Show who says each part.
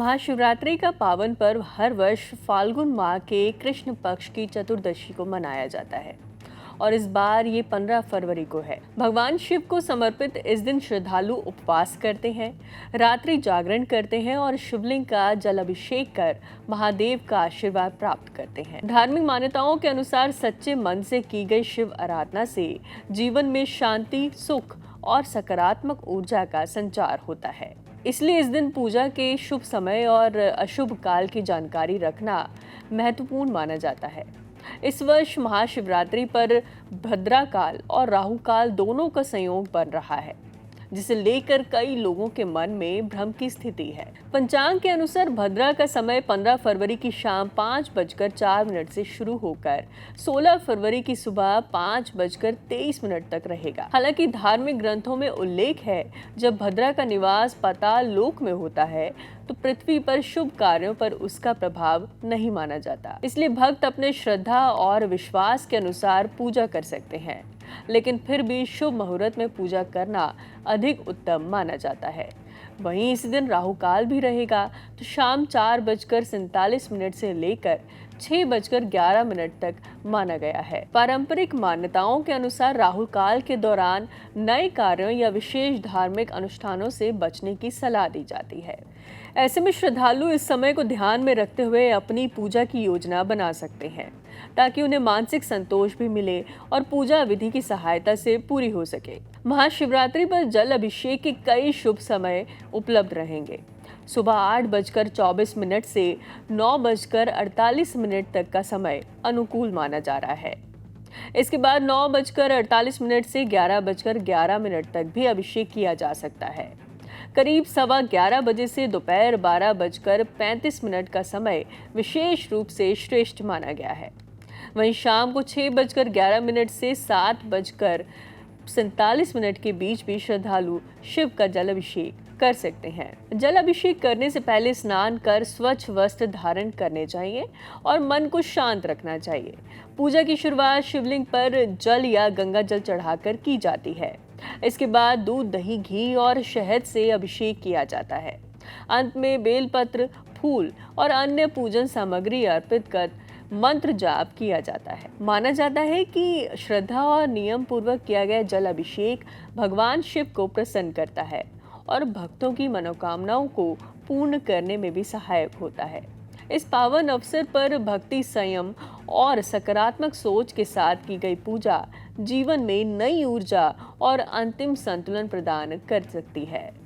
Speaker 1: महाशिवरात्रि का पावन पर्व हर वर्ष फाल्गुन माह के कृष्ण पक्ष की चतुर्दशी को मनाया जाता है और इस बार ये 15 फरवरी को है। भगवान शिव को समर्पित इस दिन श्रद्धालु उपवास करते हैं, रात्रि जागरण करते हैं और शिवलिंग का जल अभिषेक कर महादेव का आशीर्वाद प्राप्त करते हैं। धार्मिक मान्यताओं के अनुसार सच्चे मन से की गई शिव आराधना से जीवन में शांति, सुख और सकारात्मक ऊर्जा का संचार होता है। इसलिए इस दिन पूजा के शुभ समय और अशुभ काल की जानकारी रखना महत्वपूर्ण माना जाता है। इस वर्ष महाशिवरात्रि पर भद्रा काल और राहु काल दोनों का संयोग बन रहा है, जिसे लेकर कई लोगों के मन में भ्रम की स्थिति है। पंचांग के अनुसार भद्रा का समय 15 फरवरी की शाम 5:04 से शुरू होकर 16 फरवरी की सुबह 5:23 तक रहेगा। हालांकि धार्मिक ग्रंथों में उल्लेख है, जब भद्रा का निवास पाताल लोक में होता है तो पृथ्वी पर शुभ कार्यों पर उसका प्रभाव नहीं माना जाता। इसलिए भक्त अपने श्रद्धा और विश्वास के अनुसार पूजा कर सकते हैं, लेकिन फिर भी शुभ मुहूर्त में पूजा करना अधिक उत्तम माना जाता है। वहीं इस दिन राहु काल भी रहेगा, तो शाम 4:47 से लेकर 6:11 तक माना गया है। पारंपरिक मान्यताओं के अनुसार राहु काल के दौरान नए कार्यों या विशेष धार्मिक अनुष्ठानों से बचने की सलाह दी जाती है। ऐसे में श्रद्धालु इस समय को ध्यान में रखते हुए अपनी पूजा की योजना बना सकते हैं, ताकि उन्हें मानसिक संतोष भी मिले और पूजा विधि की सहायता से पूरी हो सके। महाशिवरात्रि पर जल अभिषेक के कई शुभ समय उपलब्ध रहेंगे। सुबह 8:24 से 9:48 तक का समय अनुकूल माना जा रहा है। इसके बाद 9:48 से 11:11 तक भी अभिषेक किया जा सकता है। करीब 11:15 बजे से दोपहर 12:35 का समय विशेष रूप से श्रेष्ठ माना गया है। वहीं शाम को 6:11 से 7:47 के बीच भी श्रद्धालु शिव का जल अभिषेक कर सकते हैं। जल अभिषेक करने से पहले स्नान कर स्वच्छ वस्त्र धारण करने चाहिए और मन को शांत रखना चाहिए। पूजा की शुरुआत शिवलिंग पर जल या गंगा जल चढ़ाकर की जाती है। इसके बाद दूध, दही, घी और शहद से अभिषेक किया जाता है। अंत में बेलपत्र, फूल और अन्य पूजन सामग्री अर्पित कर मंत्र जाप किया जाता है। माना जाता है कि श्रद्धा और नियम पूर्वक किया गया जल अभिषेक भगवान शिव को प्रसन्न करता है और भक्तों की मनोकामनाओं को पूर्ण करने में भी सहायक होता है। इस पावन अवसर पर भक्ति, संयम और सकारात्मक सोच के साथ की गई पूजा जीवन में नई ऊर्जा और अंतिम संतुलन प्रदान कर सकती है।